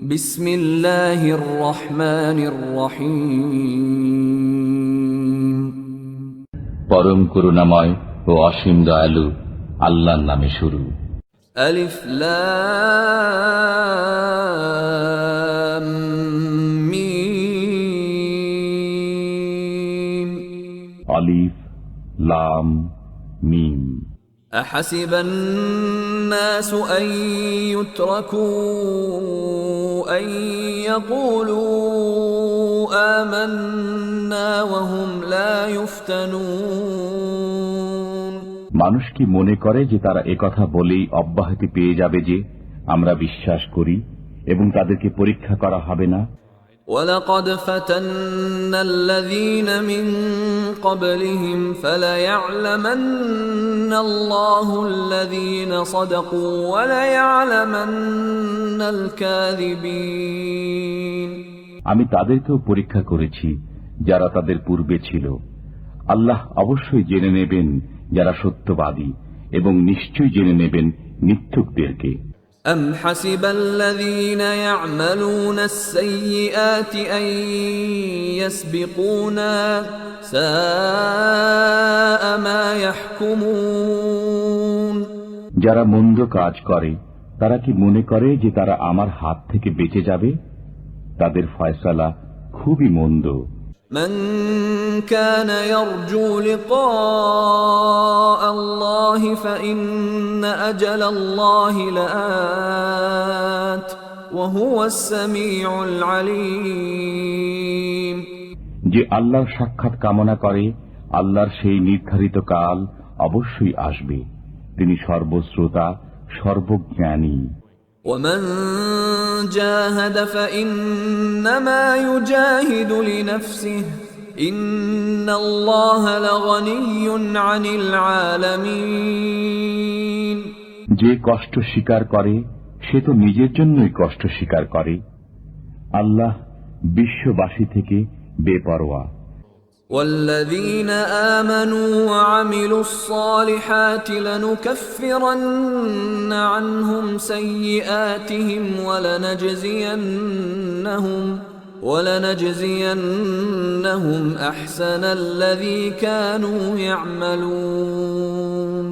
বিসমিল্লাহির রহমানির রহিম। পরম করুণাময় ও অসীম দয়ালু আল্লাহর নামে শুরু। আলিফ লাম মিম। আলিফ লাম মিম। أحسب الناس أن يتركوا أن يقولوا آمنا وهم لا يفتنون। মানুষ কি মনে করে যে তারা একথা বলেই অব্যাহতি পেয়ে যাবে যে আমরা বিশ্বাস করি এবং তাদেরকে পরীক্ষা করা হবে না? وَلَقَدْ فَتَنَّا الَّذِينَ مِن قَبْلِهِمْ فَلَيَعْلَمَنَّ اللَّهُ الَّذِينَ صَدَقُوا وَلَيَعْلَمَنَّ الْكَاذِبِينَ। আমি তাদেরকেও পরীক্ষা করেছি যারা তাদের পূর্বে ছিল। আল্লাহ অবশ্যই জেনে নেবেন যারা সত্যবাদী এবং নিশ্চয়ই জেনে নেবেন মিথ্যুকদেরকে। أَمْ حَسِبَ الَّذِينَ يَعْمَلُونَ السَّيِّئَاتِ أَن يَسْبِقُونَا سَاءَ مَا يَحْكُمُونَ। যারা মন্দ কাজ করে তারা কি মনে করে যে তারা আমার হাত থেকে বেঁচে যাবে? তাদের ফয়সালা খুবই মন্দ। من كان يرجو لقاء الله فإن أجل الله لآت وهو السميع العليم। যে আল্লাহর সাক্ষাৎ কামনা করে আল্লাহর সেই নির্ধারিত কাল অবশ্যই আসবে। তিনি সর্বশ্রোতা সর্বজ্ঞানী। ومن جاهد فإنما يجاهد لنفسه إن الله لغني عن العالمين। যে কষ্ট স্বীকার করে সে তো নিজের জন্যই কষ্ট স্বীকার করে। আল্লাহ বিশ্ববাসী থেকে বেপরোয়া। والذين آمنوا وعملوا الصالحات لنكفرن عنهم سيئاتهم ولنجزينهم أحسن الذي كانوا يعملون।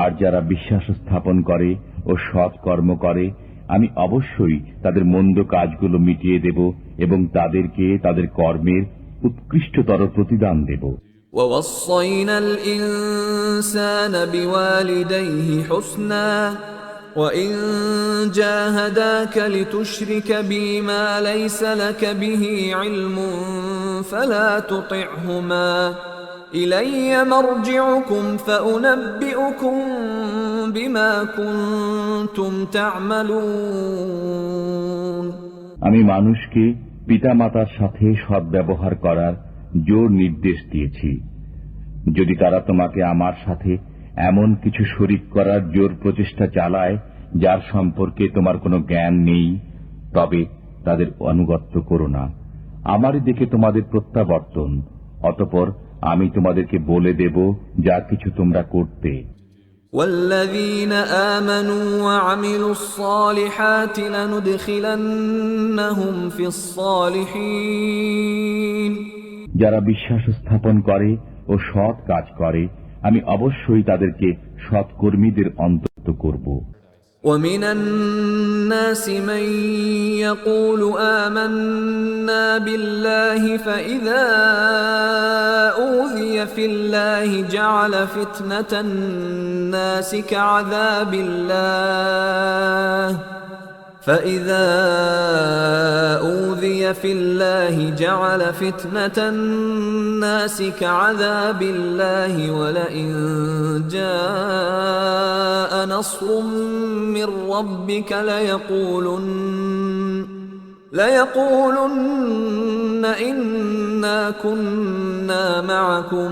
আর যারা বিশ্বাস স্থাপন করে ও সৎ কর্ম করে আমি অবশ্যই তাদের মন্দ কাজগুলো মিটিয়ে দেব এবং তাদেরকে তাদের কর্মের উৎকৃষ্টতর প্রতিদান দেব। ووصينا الإنسان بوالديه حسنا وإن جاهداك لتشرك بي ما ليس لك به علم فلا تطعهما إلي مرجعكم فأنبئكم بما كنتم تعملون। আমি মানুষকে পিতামাতার সাথে সদ্ব্যবহার করার জোর নির্দেশ দিয়েছি। যদি তারা তোমাকে আমার সাথে এমন কিছু শরীক করার জোর প্রচেষ্টা চালায় যার সম্পর্কে তোমার কোনো জ্ঞান নেই, তবে তাদের অনুগত্য করো না। আমারই দিকে তোমাদের প্রত্যাবর্তন, অতঃপর আমি তোমাদেরকে বলে দেব যা কিছু তোমরা করতে। والذين آمنوا وعملوا الصالحات لندخلنهم في الصالحين। যারা বিশ্বাস স্থাপন করে ও সৎ কাজ করে আমি অবশ্যই তাদেরকে সৎকর্মীদের অন্তর্ভুক্ত করব। ومن الناس من يقول آمنا بالله فإذا أوذي في الله جعل فتنة الناس كعذاب الله فإذا أوذي في الله جعل فتنة الناس كعذاب الله ولئن جاء نصر من ربك ليقولن إنا كنا معكم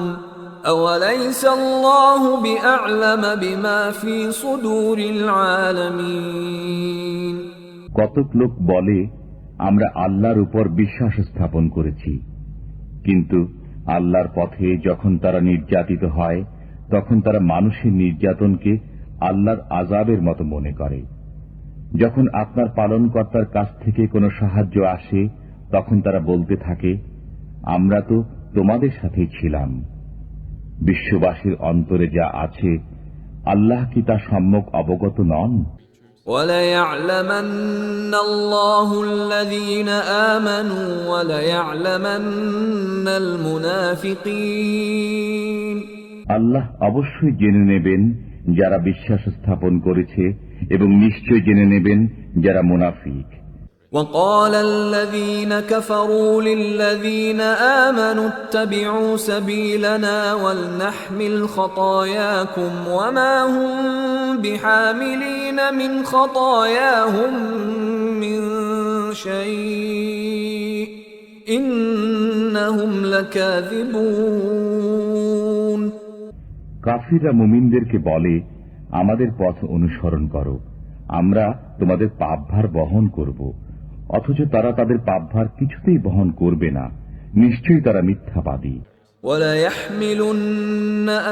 أوليس الله بأعلم بما في صدور العالمين। কতক লোক বলে আমরা আল্লাহর উপর বিশ্বাস স্থাপন করেছি, কিন্তু আল্লাহর পথে যখন তারা নির্যাতিত হয় তখন তারা মানুষের নির্যাতনকে আল্লাহর আযাবের মতো মনে করে। যখন আপনার পালনকর্তার কাছ থেকে কোনো সাহায্য আসে তখন তারা বলতে থাকে, আমরা তো তোমাদের সাথেই ছিলাম। বিশ্ববাসীর অন্তরে যা আছে আল্লাহ কি তা সম্যক অবগত নন? وَلَيَعْلَمَنَّ اللَّهُ الَّذِينَ آمَنُوا وَلَيَعْلَمَنَّ الْمُنَافِقِينَ। আল্লাহ অবশ্যই জেনে নেবেন যারা বিশ্বাস স্থাপন করেছে এবং নিশ্চয় জেনে নেবেন যারা মুনাফিক। وَقَالَ الَّذِينَ كَفَرُوا لِلَّذِينَ آمَنُوا اتَّبِعُوا سَبِيلَنَا وَلْنَحْمِلْ خَطَايَاكُمْ وَمَا هُمْ بِحَامِلِينَ مِنْ خَطَايَاهُمْ مِنْ شَيْءٍ إِنَّهُمْ لَكَاذِبُونَ। কাফিররা মুমিনদেরকে বলে, আমাদের পথ অনুসরণ করো, আমরা তোমাদের পাপভার বহন করব। অথচ তারা তাদের পাপভার কিছুতেই বহন করবে না, নিশ্চয়ই তারা মিথ্যাবাদী। وَلَيَحْمِلُنَّ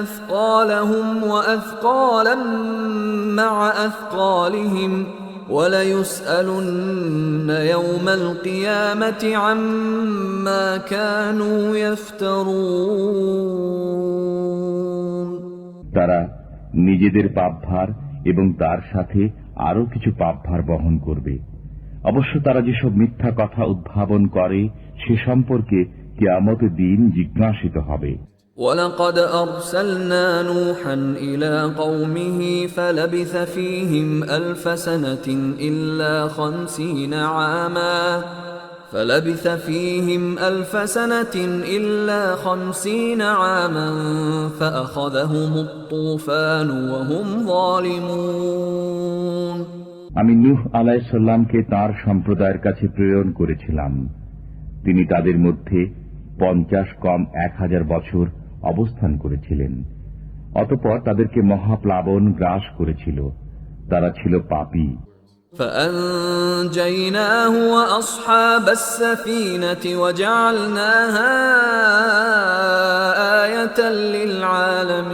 أَثْقَالَهُمْ وَأَثْقَالًا مَعَ أَثْقَالِهِمْ وَلَيُسْأَلُنَّ يَوْمَ الْقِيَامَةِ عَمَّا كَانُوا يَفْتَرُونَ। তারা নিজেদের পাপভার এবং তার সাথে আরো কিছু পাপভার বহন করবে। অবশ্য তারা যেসব মিথ্যা কথা উদ্ভাবন করে সে সম্পর্কে কিয়ামতের দিন জিজ্ঞাসিত হবে। وَلَقَدْ أَرْسَلْنَا نُوحًا إِلَى قَوْمِهِ فَلَبِثَ فِيهِمْ أَلْفَ سَنَةٍ إِلَّا 50 عَامًا فَأَخَذَهُمُ الطُّوفَانُ وَهُمْ ظَالِمُونَ। আমি নূহ আলাইহিস সালামকে তাঁর সম্প্রদায়ের কাছে প্রেরণ করেছিলাম। তিনি তাদের মধ্যে 50 কম 1000 বছর অবস্থান করেছিলেন। অতঃপর তাদেরকে মহাপ্লাবন গ্রাস করেছিল, তারা ছিল পাপী। فَأَنجَيْنَاهُ وَأَصْحَابَ السَّفِينَةِ وَجَعَلْنَاهَا آيَةً لِلْعَالَمِينَ।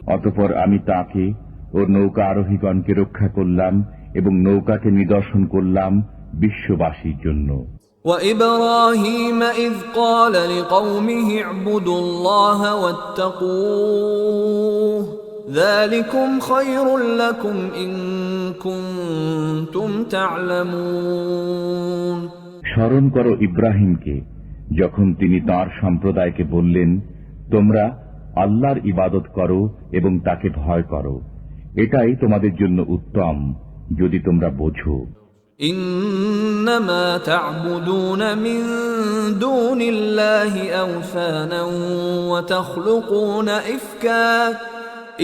অতঃপর আমি তাকে ও নৌকা আরোহীগণকে রক্ষা করলাম এবং নৌকাকে নিদর্শন করলাম বিশ্ববাসীর জন্য। وَإِبْرَاهِيمَ إِذْ قَالَ لِقَوْمِهِ اعْبُدُوا اللَّهَ وَاتَّقُوهُ ذَلِكُمْ خَيْرٌ لَكُمْ إِن كُنتُمْ تَعْلَمُونَ। স্মরণ করো ইব্রাহিমকে, যখন তিনি তাঁর সম্প্রদায়কে বললেন, তোমরা আল্লাহর ইবাদত করো এবং তাকে ভয় করো, এটাই তোমাদের জন্য উত্তম যদি তোমরা বোঝো। إنما تعبدون من دون الله أوثانا وتخلقون إفكا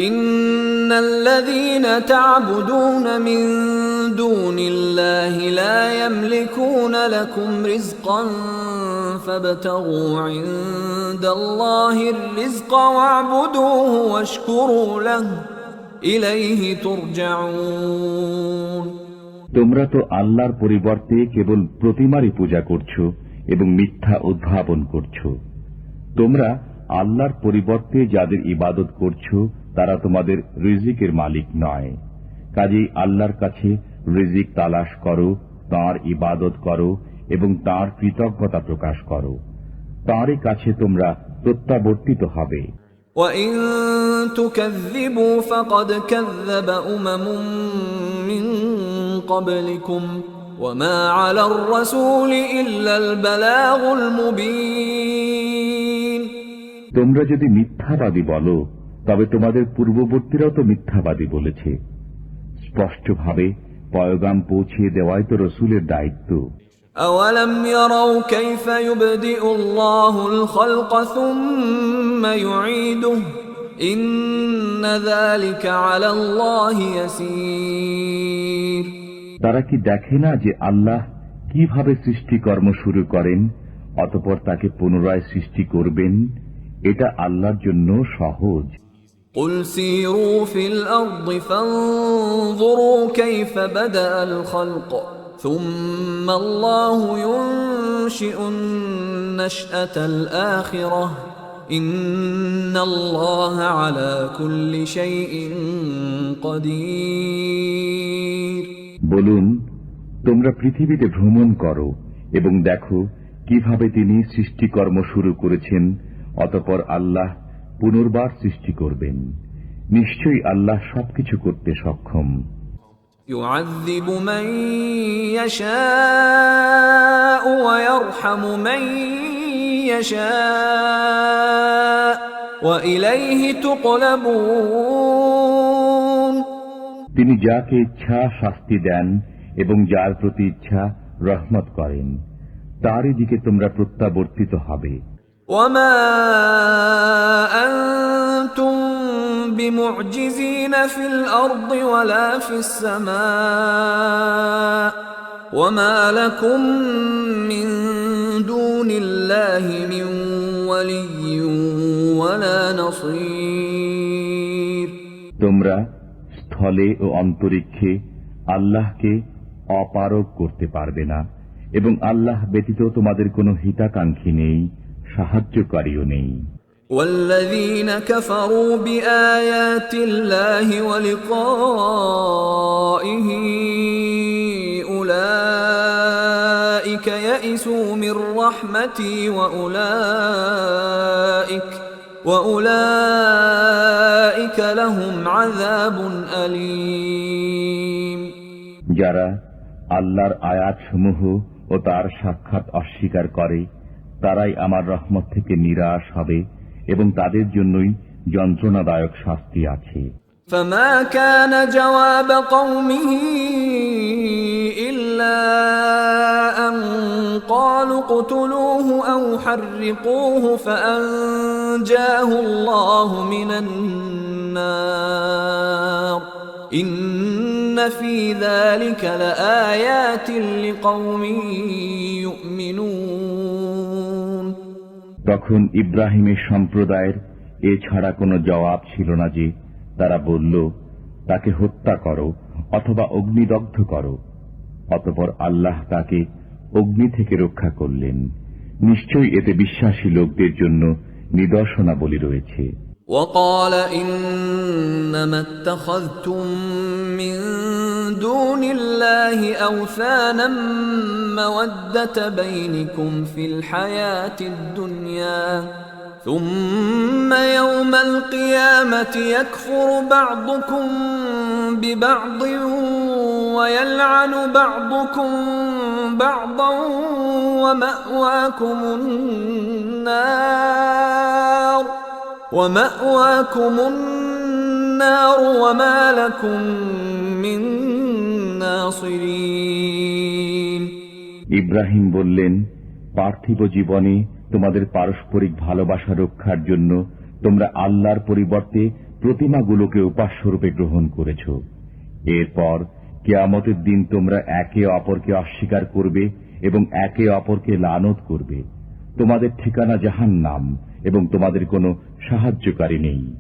إن الذين تعبدون من دون الله لا يملكون لكم رزقا فابتغوا عند الله الرزق واعبدوه واشكروا له إليه ترجعون। তোমরা তো আল্লাহর পরিবর্তে কেবল প্রতিমারই পূজা করছো এবং মিথ্যা উদ্ভাবন করছো। তোমরা আল্লাহর পরিবর্তে যাদের ইবাদত করছো তারা তোমাদের রিজিকের মালিক নয়। কাজেই আল্লাহর কাছে রিজিক তালাশ করো, তাঁর ইবাদত করো এবং তাঁর কৃতজ্ঞতা প্রকাশ করো। তাঁরই কাছে তোমরা প্রত্যাবর্তিত হবে। وَإِن تُكَذِّبُوا فَقَدْ كَذَّبَ أُمَمٌ مِّن قَبْلِكُمْ وَمَا عَلَى الرَّسُولِ إِلَّا الْبَلَاغُ الْمُبِينُ। তোমরা যদি মিথ্যাবাদী বলো তবে তোমাদের পূর্ববর্তীরাও তো মিথ্যাবাদী বলেছে। স্পষ্টভাবে পয়গাম পৌঁছিয়ে দেওয়াই তো রসুলের দায়িত্ব। أَوَلَمْ يَرَوْا كَيْفَ يُبْدِئُ اللَّهُ الْخَلْقَ ثُمَّ يُعِيدُهُ إِنَّ ذَلِكَ عَلَى اللَّهِ يَسِيرٌ। তারা কি দেখে না যে আল্লাহ কিভাবে সৃষ্টিকর্ম শুরু করেন অতঃপর তাকে পুনরায় সৃষ্টি করবেন? এটা আল্লাহর জন্য সহজ। قُلْ سِيرُوا فِي الْأَرْضِ فَانظُرُوا كَيْفَ بَدَأَ الْخَلْقَ ثُمَّ اللَّهُ يُنشِئُ النَّشْأَةَ الْآخِرَةَ إن الله على كل شيء قدير বলুন, তোমরা পৃথিবীতে ভ্রমণ করো এবং দেখো কিভাবে তিনি সৃষ্টিকর্ম শুরু করেছেন, অতঃপর আল্লাহ পুনর্বার সৃষ্টি করবেন। নিশ্চয়ই আল্লাহ সবকিছু করতে সক্ষম। يعذب من يشاء ويرحم من يشاء وإليه تقلبون। তিনি যাকে ইচ্ছা শাস্তি দেন এবং যার প্রতি ইচ্ছা রহমত করেন, তারই দিকে তোমরা প্রত্যাবর্তিত হবে। وما أنتم بمعجزين في الأرض ولا في السماء وما لكم من دون الله من ولي ولا نصير। তোমরা স্থলে ও অন্তরিক্ষে আল্লাহকে অপারগ করতে পারবে না এবং আল্লাহ ব্যতীত তোমাদের কোনো হিতাকাঙ্ক্ষী নেই, সাহায্যকারীও নেই। والذين كفروا بآيات الله ولقائه أولئك يئسوا من رحمتي وأولئك لهم عذاب أليم। যারা আল্লাহর আয়াতসমূহ ও তার সাক্ষাৎ অস্বীকার করে, তারাই আমার রহমত থেকে নিরাশ হবে এবং তাদের জন্যই যন্ত্রণাদায়ক শাস্তি আছে। فما كان جواب قومه إلا أن قالوا اقتلوه أو حرقوه فأنجاه الله من النار إن في ذلك لآيات لقوم يؤمنون। তখন ইব্রাহিমের সম্প্রদায়ের এছাড়া কোনো জবাব ছিল না যে তারা বলল, তাকে হত্যা করো অথবা অগ্নিদগ্ধ করো। অতঃপর আল্লাহ তাকে অগ্নি থেকে রক্ষা করলেন। নিশ্চয়ই এতে বিশ্বাসী লোকদের জন্য নিদর্শনাবলী রয়েছে। وقال إنما اتخذتم من دون الله أوثانا مودة بينكم في الحياة الدنيا ثم يوم القيامة يكفر بعضكم ببعض ويلعن بعضكم بعضا ومأواكم النار وما لكم من ناصرين। ইব্রাহিম বললেন, পার্থিব জীবনে তোমাদের পারস্পরিক ভালোবাসা রক্ষার জন্য তোমরা আল্লাহর পরিবর্তে প্রতিমাগুলোকে উপাস্যরূপে গ্রহণ করেছ। এরপর কিয়ামতের দিন তোমরা একে অপরকে অস্বীকার করবে এবং একে অপরকে লানত করবে। তোমাদের ঠিকানা জাহান্নাম এবং তোমাদের কোনো সাহায্যকারী নেই।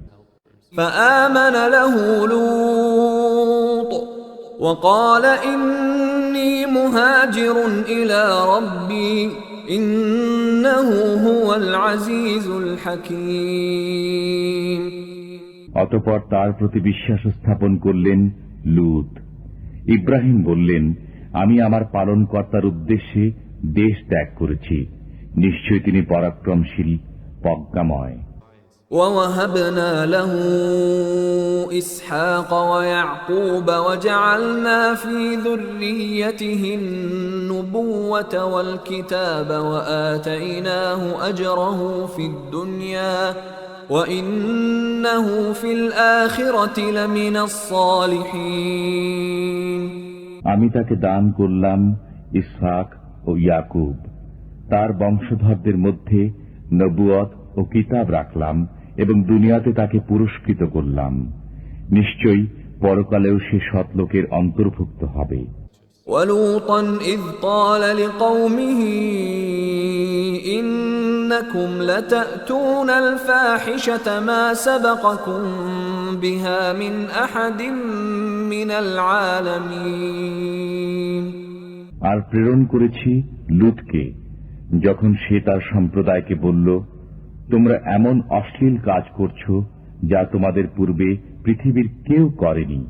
فآمن له لوط وقال إني مهاجر إلى ربي إنه هو العزيز الحكيم। অতঃপর তার প্রতি বিশ্বাস স্থাপন করলেন লূত। ইব্রাহিম বললেন, আমি আমার পালনকর্তার উদ্দেশ্যে দেশ ত্যাগ করেছি, নিশ্চয় তিনি পরাক্রমশীল, প্রজ্ঞাময়। ووهبنا له إسحاق ويعقوب وجعلنا في ذريته النبوة والكتاب وآتيناه أجره في الدنيا وإنه في الآخرة لمن الصالحين। আমি তাকে দান করলাম ইসহাক ও ইয়াকুব, তার বংশধরদের মধ্যে নবুয়ত ও কিতাব রাখলাম এবং দুনিয়াতে তাকে পুরস্কৃত করলাম। নিশ্চয়ই পরকালেও সে সৎলোকের অন্তর্ভুক্ত হবে। وَلُوطًا إِذْ قَالَ لِقَوْمِهِ إِنَّكُمْ لَتَأْتُونَ الْفَاحِشَةَ مَا سَبَقَكُمْ بِهَا مِنْ أَحَدٍ مِنَ الْعَالَمِينَ। আর প্রেরণ করেছি লূতকে, যখন সে তার সম্প্রদায়কে বলল, তোমরা এমন অশ্লীল কাজ করছো যা তোমাদের পূর্বে পৃথিবীর কেউ করেনি।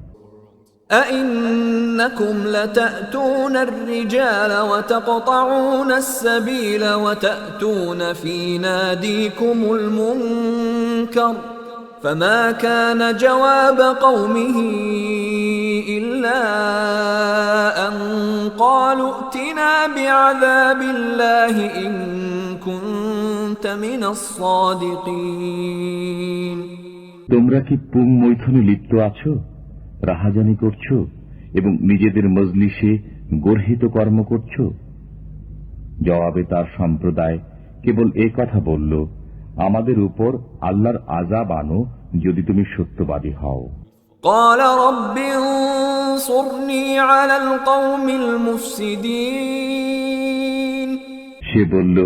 أئنكم لتأتون الرجال وتقطعون السبيل وتأتون في ناديكم المنكر فما كان جواب قومه إلا أن قالوا ائتنا بعذاب الله إن كنت من الصادقين। তোমরা কি পুং মৈথুনে লিপ্ত আছো, রাহাজানি করছো এবং নিজেদের মজলিসে গর্হিত কর্ম করছো? জবাবে তার সম্প্রদায় কেবল এ কথা বলল, আমাদের উপর আল্লাহর আযাব আনো যদি তুমি সত্যবাদী হও। قال رب انصرني على القوم المفسدين। সে বলল,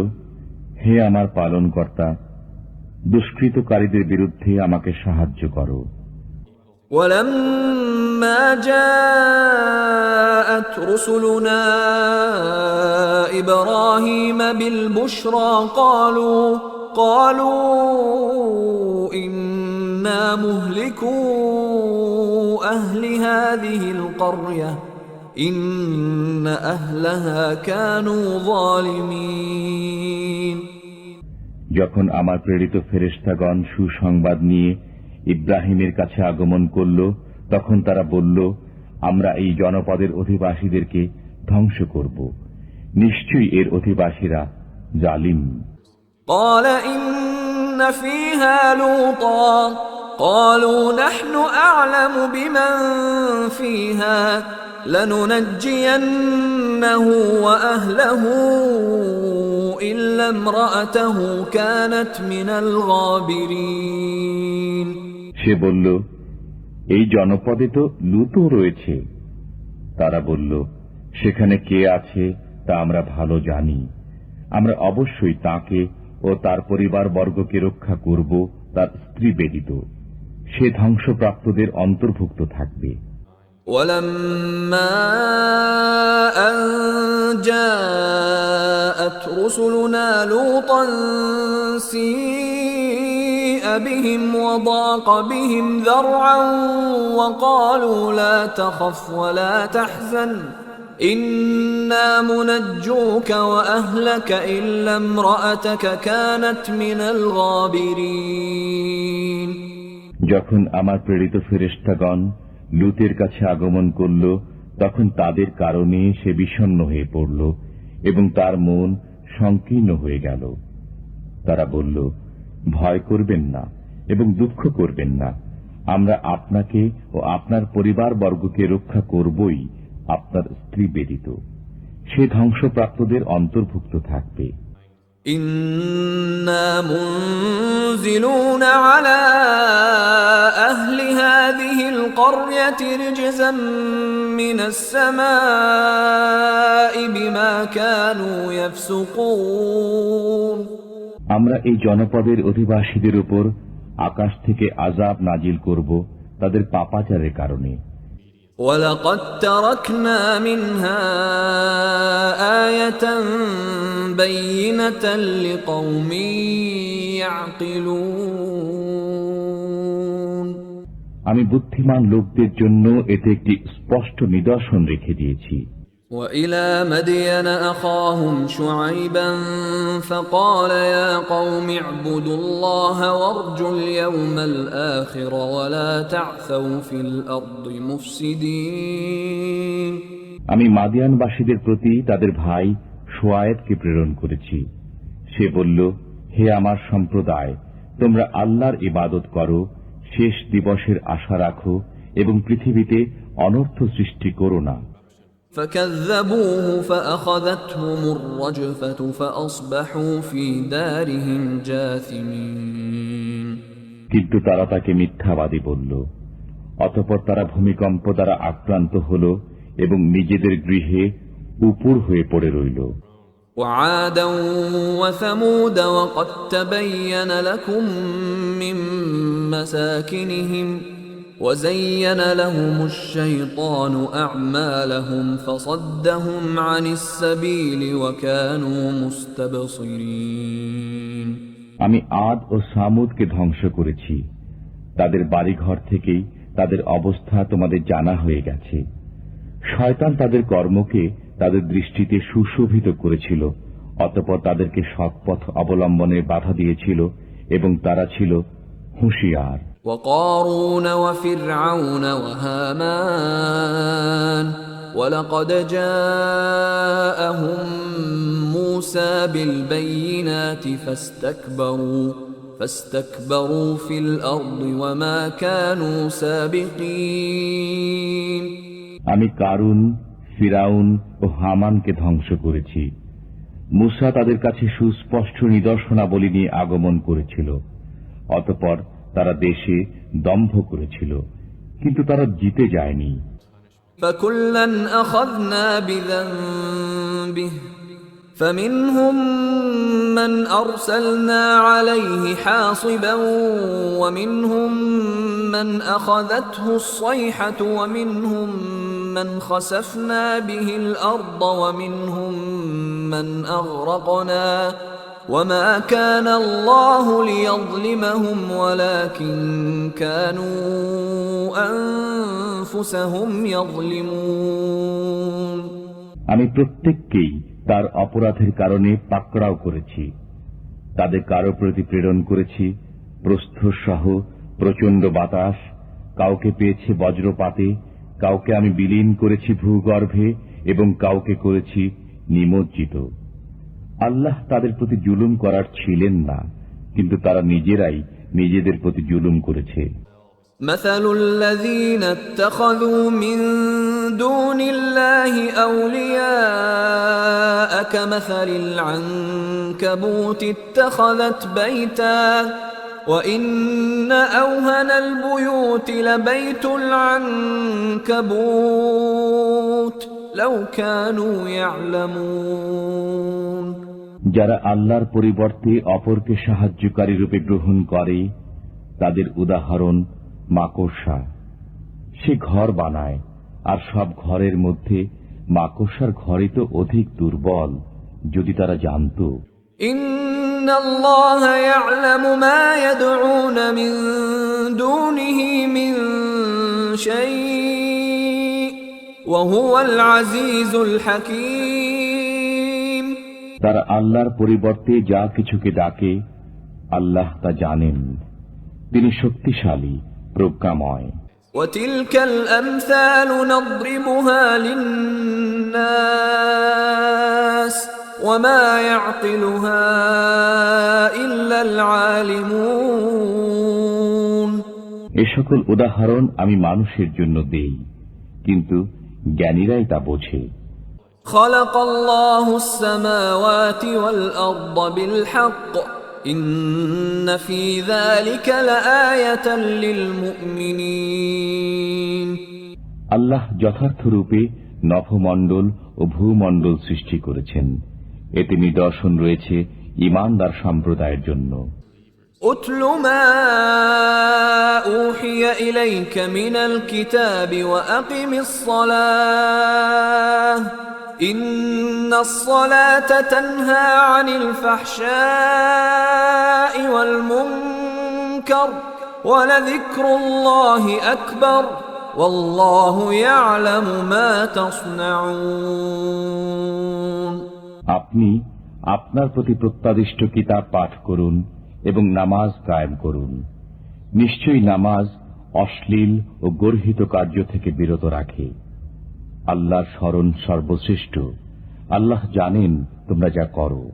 হে আমার পালনকর্তা, দুষ্কৃতকারীদের বিরুদ্ধে আমাকে সাহায্য করো। ولما جاءت رسلنا إبراهيم بالبشرى قالوا إنا مهلكو أهل هذه القرية إن أهلها كانوا ظالمين। যখন আমার প্রেরিত ফেরেশতাগণ সুসংবাদ নিয়ে ইব্রাহিমের কাছে আগমন করল, তখন তারা বলল, আমরা এই জনপদের অধিবাসীদেরকে ধ্বংস করব, নিশ্চয়ই এর অধিবাসীরা জালিম। قال إن فيها لوطا قالوا نحن أعلم بمن فيها لننجينه وأهله إلا امرأته كانت من الغابرين। সে বলল, এই জনপদে তো লূতও রয়েছে। তারা বলল, সেখানে কে আছে তা আমরা ভালো জানি, আমরা অবশ্যই তাকে ও তার পরিবার বর্গকে রক্ষা করব, তার স্ত্রী ব্যতীত সে ধ্বংসপ্রাপ্তদের অন্তর্ভুক্ত থাকবে। ولما أن جاءت رسلنا لوطا سيء بهم وضاق بهم ذرعا وقالوا لا تخف ولا تحزن إنا منجوك وأهلك إلا امرأتك كانت من الغابرين। যখন আমার প্রেরিত ফেরেশতাগণ লূতের কাছে আগমন করল, তখন তাদের কারণে সে বিষণ্ণ হয়ে পড়ল এবং তার মন সংকীর্ণ হয়ে গেল। তারা বলল, ভয় করবেন না এবং দুঃখ করবেন না, আমরা আপনাকে ও আপনার পরিবার বর্গকে রক্ষা করবই, আপনার স্ত্রী ব্যতীত সে ধ্বংসপ্রাপ্তদের অন্তর্ভুক্ত থাকবে। إنا منزلون على أهل هذه القرية رجزا من السماء بما كانوا يفسقون। আমরা এই জনপদের অধিবাসীদের উপর আকাশ থেকে আযাব নাজিল করব তাদের পাপাচারের কারণে। ولقد تركنا منها آية بينة لقوم يعقلون। আমি বুদ্ধিমান লোকদের জন্য এতে একটি স্পষ্ট নিদর্শন রেখে দিয়েছি। وإلى مدين أخاهم شعيبا فقال يا قوم اعبدوا الله وارجوا اليوم الآخر ولا تعثوا في الأرض مفسدين। আমি মাদিয়ানবাসীদের প্রতি তাদের ভাই শুআয়বকে প্রেরণ করেছি। সে বলল, হে আমার সম্প্রদায়, তোমরা আল্লাহর ইবাদত করো, শেষ দিবসের আশা রাখো এবং পৃথিবীতে অনর্থ সৃষ্টি করো না। فكذبوه فأخذتهم الرجفة فأصبحوا في دارهم جاثمين। কিন্তু তারা তাকে মিথ্যাবাদী বলল, অতঃপর তারা ভূমিকম্প দ্বারা আক্রান্ত হল এবং নিজেদের গৃহে উপুড় হয়ে পড়ে রইল। وعادا وثمود وقد تبين لكم من مساكنهم وزين لهم الشيطان أعمالهم فصدهم عن السبيل وكانوا مستبصرين। আমি আদ ও সামুদকে ধ্বংস করেছি। তাদের বাড়িঘর থেকেই তাদের অবস্থা তোমাদের জানা হয়ে গেছে। শয়তান তাদের কর্মকে তাদের দৃষ্টিতে সুশোভিত করেছিল, অতঃপর তাদেরকে সৎপথ অবলম্বনে বাধা দিয়েছিল এবং তারা ছিল হুঁশিয়ার। وقارون وفرعون وهامان ولقد جاءهم موسى بالبينات فاستكبروا في الأرض وما كانوا سابقين। আমি কারুন, ফিরাউন ও হামানকে ধ্বংস করেছি। মুসা তাদের কাছে সুস্পষ্ট নিদর্শনাবলী নিয়ে আগমন করেছিল, অতঃপর তারা দেশে দম্ভ করেছিল, কিন্তু তারা জিতে যায়নি। فكلا أخذنا بذنبه فمنهم من أرسلنا عليه حاصبا ومنهم من أخذته الصيحة ومنهم من خسفنا به الأرض ومنهم من أغرقنا وما كان الله ليظلمهم ولكن كانوا أنفسهم يظلمون। আমি প্রত্যেককেই তার অপরাধের কারণে পাকড়াও করেছি। তাদের কারো প্রতি প্রেরণ করেছি প্রস্থর সহ প্রচন্ড বাতাস, কাউকে পেয়েছে বজ্রপাতে, কাউকে আমি বিলীন করেছি ভূগর্ভে এবং কাউকে করেছি নিমজ্জিত। আল্লাহ তাদের প্রতি জুলুম করার ছিলেন না, কিন্তু তারা নিজেরাই নিজেদের প্রতি জুলুম করেছে। مثل الذين اتخذوا من دون الله أولياء كمثل العنكبوت اتخذت بيتا وإن أوهن البيوت لبيت العنكبوت لو كانوا يعلمون। যারা আল্লাহর পরিবর্তে অপরকে সাহায্যকারী রূপে গ্রহণ করে তাদের উদাহরণ মাকড়সা। সে ঘর বানায়, আর সব ঘরের মধ্যে মাকড়সার ঘরই তো অধিক দুর্বল, যদি তারা জানত। ইন্নাল্লাহ ইয়ালামু মা ইয়াদউনা মিন দুনিহি মিন শাই ওয়া হুয়াল আজিজুল হাকীম। তারা আল্লাহর পরিবর্তে যা কিছুকে ডাকে আল্লাহ তা জানেন, তিনি শক্তিশালী প্রজ্ঞাময়। وَتِلْكَ الْأَمْثَالُ نَضْرِبُهَا لِلنَّاسِ وَمَا يَعْقِلُهَا إِلَّا الْعَالِمُونَ। এ সকল উদাহরণ আমি মানুষের জন্য দেই, কিন্তু জ্ঞানীরাই তা বোঝে। خَلَقَ اللَّهُ السَّمَاوَاتِ وَالْأَرْضَ بِالْحَقِّ إِنَّ فِي ذَلِكَ لَآيَةً لِلْمُؤْمِنِينَ। আল্লাহ যথার্থরূপে নভমণ্ডল ও ভূমণ্ডল সৃষ্টি করেছেন, এতে নিদর্শন রয়েছে ঈমানদার সম্প্রদায়ের জন্য। أتل ما أوحي إليك من الكتاب وأقم الصلاة إن الصلاة تنهى عن الفحشاء والمنكر ولذكر الله أكبر والله يعلم ما تصنعون। আপনি আপনার প্রতি প্রত্যাদিষ্ট কিতাব পাঠ করুন এবং নামাজ কায়েম করুন। নিশ্চয়ই নামাজ অশ্লীল ও গর্হিত কার্য থেকে বিরত রাখে। আল্লাহর স্মরণ সর্বশ্রেষ্ঠ, আল্লাহ জানেন তোমরা যা করো।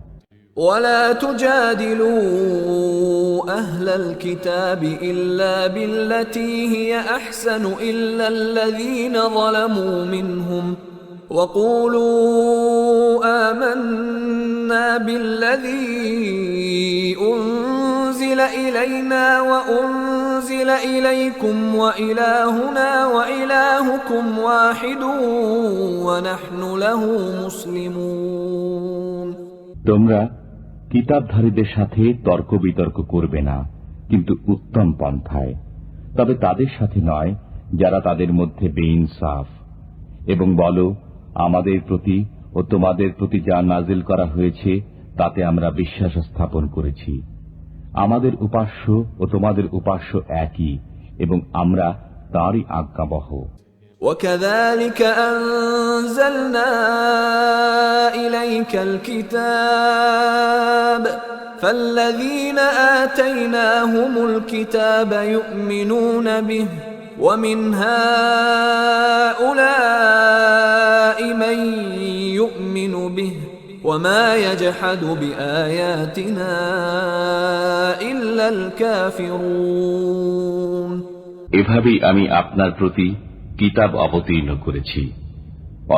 ولا تجادلوا أهل الكتاب إلا بالتي هي أحسن إلا الذين ظلموا منهم وقولوا آمنا بالذي أنزل إلينا وأنزل إليكم وإلهنا وإلهكم واحد ونحن له مسلمون। তোমরা কিতাবধারীদের সাথে তর্ক বিতর্ক করবে না, কিন্তু উত্তম পন্থায়, তবে তাদের সাথে নয় যারা তাদের মধ্যে বেইনসাফ, এবং বলো আমাদের প্রতি ও তোমাদের প্রতি যা নাজিল করা হয়েছে তাতে আমরা বিশ্বাস স্থাপন করেছি, আমাদের উপাস্য ও তোমাদের উপাস্য একই, এবং আমরা তাঁরই আজ্ঞাবহ। وكذلك أنزلنا إليك الكتاب فالذين آتيناهم الكتاب يؤمنون به ومن هؤلاء من يؤمن به وما يجحد بآياتنا إلا الكافرون এভাবেই আমি আপনার প্রতি কিতাব অবতীর্ণ করেছি।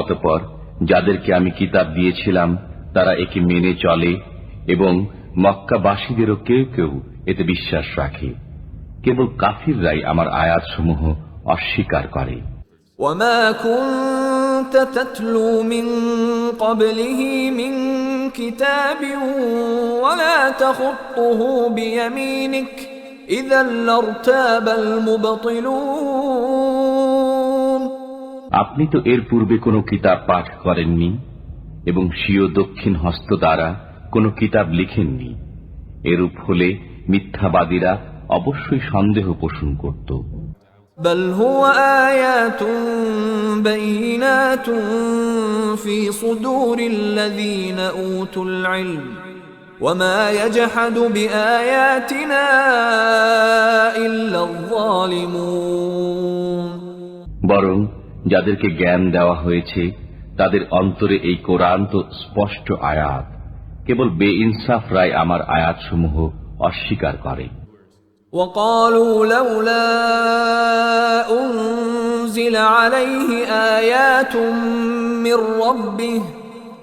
অতঃপর যাদেরকে আমি কিতাব দিয়েছিলাম তারা একে মেনে চলে, এবং মক্কাবাসীদেরও কেউ কেউ এতে বিশ্বাস রাখে। কেবল কাফিররাই আমার আয়াতসমূহ অস্বীকার করে। وما كنت تتلو من قبله من كتاب ولا تخطه بيمينك إذا لارتاب المبطلون আপনি তো এর পূর্বে কোনো কিতাব পাঠ করেননি এবং স্বীয় দক্ষিণ হস্ত দ্বারা কোনো কিতাব লিখেননি। এরূপ হলে মিথ্যাবাদীরা অবশ্যই সন্দেহ পোষণ করত। بل هو آيات بينات في صدور الذين أوتوا العلم وما يجحد بآياتنا إلا الظالمون বরং যাদেরকে জ্ঞান দেওয়া হয়েছে তাদের অন্তরে এই কোরআন তো স্পষ্ট আয়াত, কেবল বেইনসাফরাই আমার আয়াতসমূহ অস্বীকার করে। وقالوا لولا أنزل عليه آيات من ربه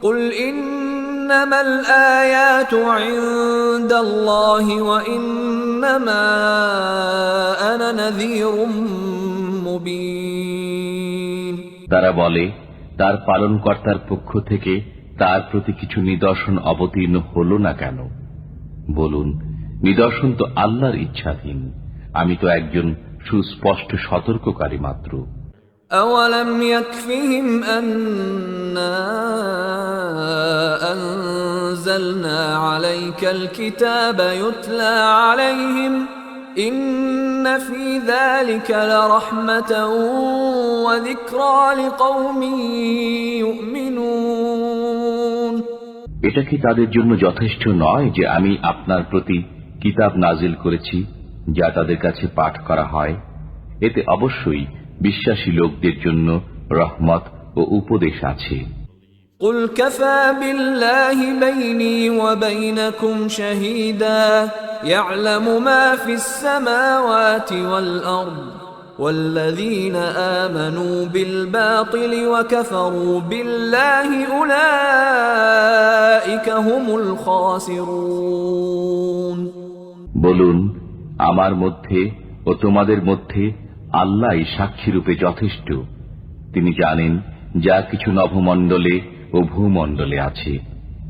قل إنما الآيات عند الله وإنما أنا نذير مبين তারা বলে, তার পালনকর্তার পক্ষ থেকে তার প্রতি কিছু নিদর্শন অবতীর্ণ হল না কেন? বলুন, নিদর্শন তো আল্লাহর ইচ্ছাধীন, আমি তো একজন সুস্পষ্ট সতর্ককারী মাত্র। أولم يكفهم أنا أنزلنا عليك الكتاب يتلى عليهم إن في ذلك لرحمة وذكرى لقوم يؤمنون এটা কি তাদের জন্য যথেষ্ট নয় যে আমি আপনার প্রতি কিতাব নাজিল করেছি যা তাদের কাছে পাঠ করা হয়? এতে অবশ্যই বিশ্বাসী লোকদের জন্য রহমত ও উপদেশ আছে। قل كفى بالله بيني وبينكم شهيدا يعلم ما في السماوات والأرض والذين آمنوا بالباطل وكفروا بالله أولئك هم الخاسرون বলুন, আমার মধ্যে ও তোমাদের মধ্যে আল্লাহই সাক্ষীরূপে যথেষ্ট। তিনি জানেন যা কিছু নভমণ্ডলে ও ভূমণ্ডলে আছে,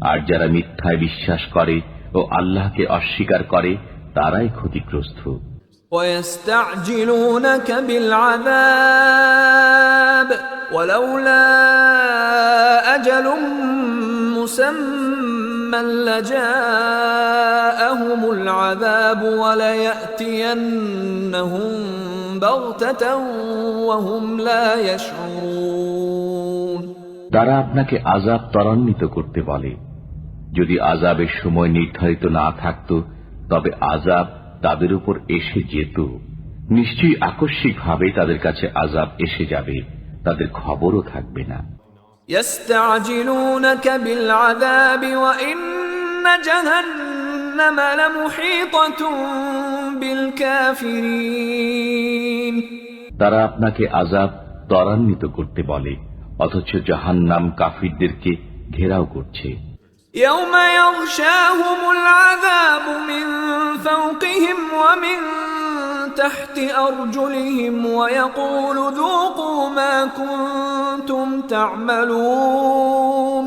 আর যারা মিথ্যায় বিশ্বাস করে ও আল্লাহকে অস্বীকার করে তারাই ক্ষতিগ্রস্ত। ويستعجلونك بالعذاب ولولا أجل مسمى لجاءهم العذاب وليأتينهم بغتة وهم لا يشعرون তারা আপনাকে আযাব ত্বরান্বিত করতে বলে। যদি আযাবের সময় নির্ধারিত না থাকত তবে আযাব তাদের উপর এসে যেত। নিশ্চয়ই আকস্মিকভাবে তাদের কাছে আযাব এসে যাবে, তাদের খবরও থাকবে না। يستعجلونك بالعذاب وإن جهنم لمحيطة بالكافرين তারা আপনাকে আযাব ত্বরান্বিত করতে বলে, অথচ জাহান্নাম কাফিরদেরকে ঘেরাও করছে। يوم يغشاهم العذاب من فوقهم ومن تحت أرجلهم ويقول ذوقوا ما كنتم تعملون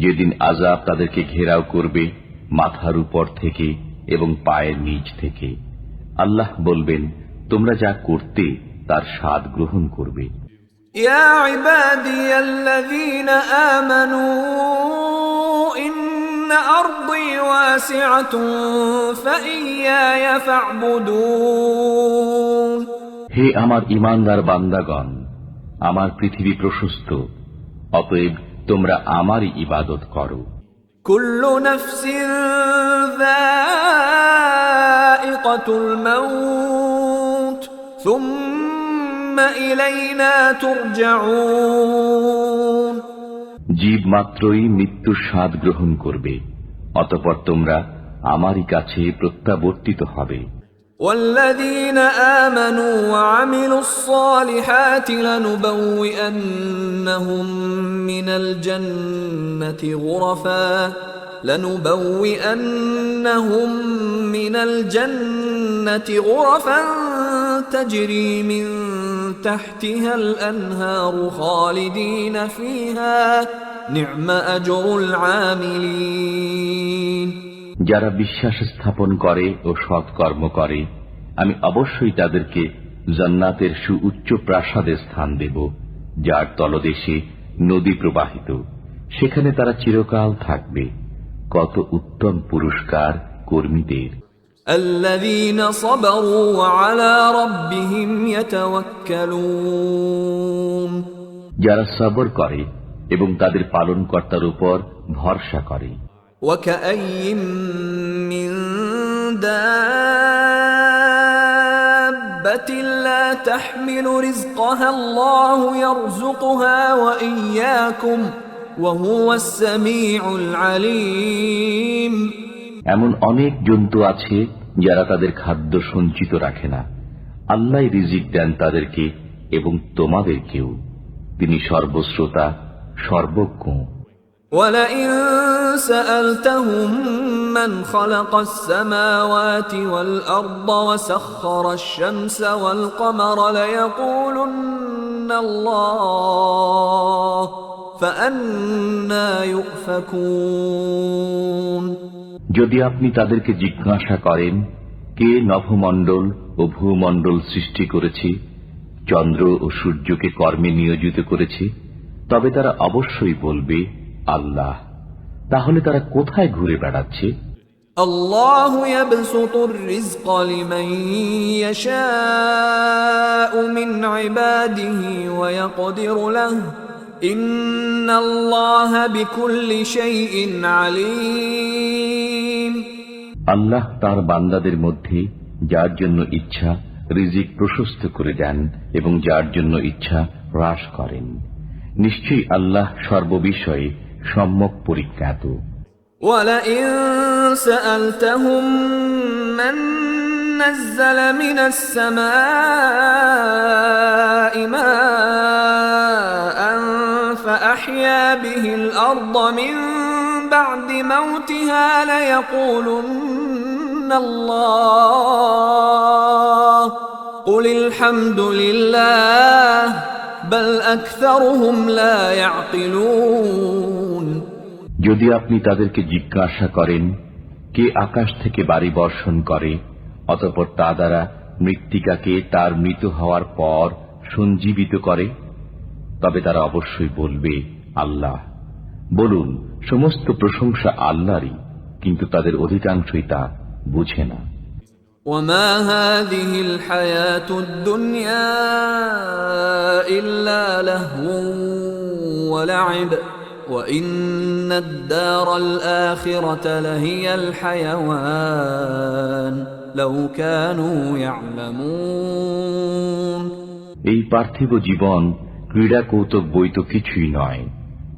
যেদিন আযাব তাদেরকে ঘেরাও করবে মাথার উপর থেকে এবং পায়ের নিচ থেকে, আল্লাহ বলবেন, তোমরা যা করতে তার স্বাদ গ্রহণ করবে। يا عبادي الذين آمنوا إن أرضي واسعة فإياي فاعبدون হে আমার ঈমানদার বান্দাগণ, আমার পৃথিবী প্রশস্ত, অতএব তোমরা আমারই ইবাদত করো। كل نفس ذائقة الموت ثم إلينا ترجعون জীব মাত্রই মৃত্যুর স্বাদ গ্রহণ করবে, অতঃপর তোমরা আমারই কাছে প্রত্যাবর্তিত হবে। والذين آمنوا وعملوا الصالحات لنبوئنهم من الجنة غرفا تجري من تحتها الأنهار خالدين فيها نعم أجر العاملين যারা বিশ্বাস স্থাপন করে ও সৎকর্ম করে, আমি অবশ্যই তাদেরকে জান্নাতের সুউচ্চ প্রাসাদে স্থান দেব, যার তলদেশে নদী প্রবাহিত, সেখানে তারা চিরকাল থাকবে। কত উত্তম পুরস্কার কর্মীদের! الذين صبروا وعلى ربهم يتوكلون যারা সবর করে এবং তাদের পালনকর্তার উপর ভরসা করে। وكأي من دابة لا تحمل رزقها الله يرزقها وإياكم وهو السميع العليم এমন অনেক জন্তু আছে যারা তাদের খাদ্য সঞ্চিত রাখে না, আল্লাহ রিজিক দেন তাদেরকে এবং তোমাদেরকেও। তিনি সর্বশ্রোতা, সর্বজ্ঞ। وَلَئِن سَأَلْتَهُم مَّنْ خَلَقَ السَّمَاوَاتِ وَالْأَرْضَ وَسَخَّرَ الشَّمْسَ وَالْقَمَرَ لَيَقُولُنَّ اللَّهُ فَأَنَّى يُؤْفَكُونَ যদি আপনি তাদেরকে জিজ্ঞাসা করেন, কে নভমণ্ডল ও ভূমণ্ডল সৃষ্টি করেছে, চন্দ্র ও সূর্যকে কর্মে নিয়োজিত করেছে, তবে তারা অবশ্যই বলবে আল্লাহ। তাহলে তারা কোথায় ঘুরে বেড়াচ্ছে? আল্লাহু ইয়াবসুতুর রিজকা লিমান ইয়াশাউ মিন ইবাদিহি ওয়া ইয়াকদিরু লাহু ইন্নাল্লাহা বিকুল্লি শাইইন আলীম। আল্লাহ তার বান্দাদের মধ্যে যার জন্য ইচ্ছা রিজিক প্রশস্ত করে দেন এবং যার জন্য ইচ্ছা হ্রাস করেন। নিশ্চয়ই আল্লাহ সর্ববিষয়ে সম্যক পরিজ্ঞাত। وَلَئِن سَأَلْتَهُم مَّن نَّزَّلَ مِنَ السَّمَاءِ مَاءً فَأَحْيَا بِهِ الْأَرْضَ مِن بَعْدِ مَوْتِهَا لَيَقُولُنَّ اللَّهُ قُلِ الْحَمْدُ لِلَّهِ بَلْ أَكْثَرُهُمْ لَا يَعْقِلُونَ যদি আপনি তাদেরকে জিজ্ঞাসা করেন, কে আকাশ থেকে বাড়ি বর্ষণ করে, অতঃপর তা দ্বারা মৃত্তিকাকে তার মৃত হওয়ার পর সঞ্জীবিত করে, তবে তারা অবশ্যই বলবে আল্লাহ। বলুন, সমস্ত প্রশংসা আল্লাহরই, কিন্তু তাদের অধিকাংশই তা বুঝে না। وَمَا هَذِهِ الْحَيَاةُ الدُّنْيَا إِلَّا لَهْوٌ وَلَعِبٌ وَإِنَّ الدَّارَ الْآخِرَةَ لَهِيَ الْحَيَوَانُ لَوْ كَانُوا يَعْلَمُونَ এই পার্থিব জীবন ক্রীড়া কৌতুক বই তো কিছুই নয়,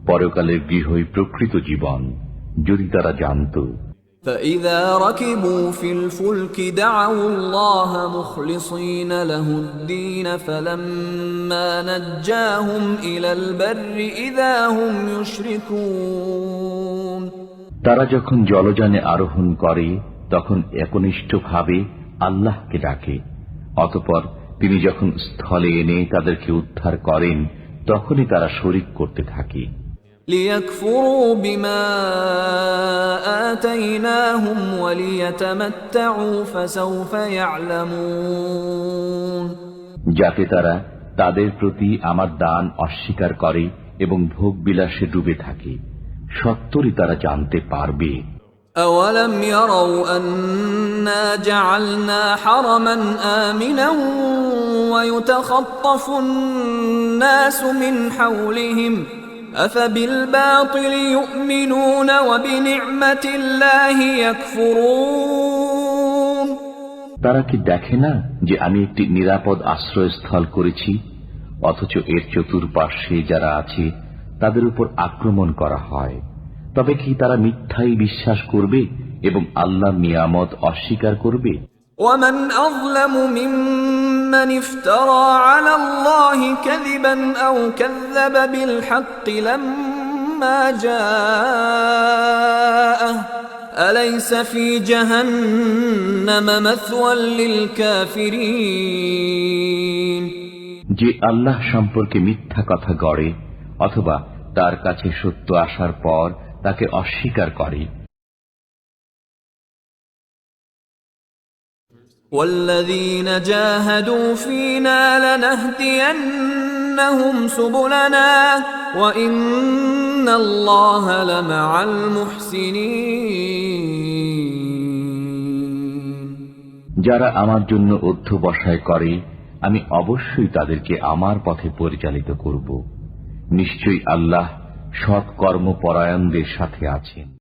পরকালের গৃহই প্রকৃত জীবন, যদি তারা জানত। فَإِذَا رَكِبُوا فِي الْفُلْكِ دَعَوُا اللَّهَ مُخْلِصِينَ لَهُ الدِّينَ فَلَمَّا نَجَّاهُمْ إِلَى الْبَرِّ إِذَا هُمْ يُشْرِكُونَ তারা যখন জলযানে আরোহণ করে তখন একনিষ্ঠভাবে আল্লাহকে ডাকে, অতঃপর তিনি যখন স্থলে এনে তাদেরকে উদ্ধার করেন তখনই তারা শরীক করতে থাকে। لِيَكْفُرُوا بِمَا آتَيْنَاهُمْ وَلِيَتَمَتَّعُوا فَسَوْفَ يَعْلَمُونَ যাতে তারা তাদের প্রতি আমার দান অস্বীকার করে এবং ভোগ বিলাসে ডুবে থাকে, সত্তরই তারা জানতে পারবে। أولم يروا أنا جعلنا حرما آمنا ويتخطف الناس من حولهم أفبالباطل يؤمنون وبنعمة الله يكفرون তারা কি দেখে না যে আমি একটি নিরাপদ আশ্রয়স্থল করেছি, অথচ এর চতুর্পার্শ্বে যারা আছে তাদের উপর আক্রমণ করা হয়? তবে কি তারা মিথ্যাই বিশ্বাস করবে এবং আল্লাহর নিয়ামত অস্বীকার করবে? ومن أظلم ممن افترى على الله كذبا أو كذب بالحق لما جاءه أليس في جهنم مثوى للكافرين যে আল্লাহ সম্পর্কে মিথ্যা কথা গড়ে অথবা তার কাছে সত্য আসার পর তাকে অস্বীকার করে, والذين جاهدوا فينا لنهدينهم سبلنا وإن الله لمع المحسنين যারা আমার জন্য অধ্যবসায় করে আমি অবশ্যই তাদেরকে আমার পথে পরিচালিত করব। নিশ্চয়ই আল্লাহ সৎ কর্মপরায়ণদের সাথে আছেন।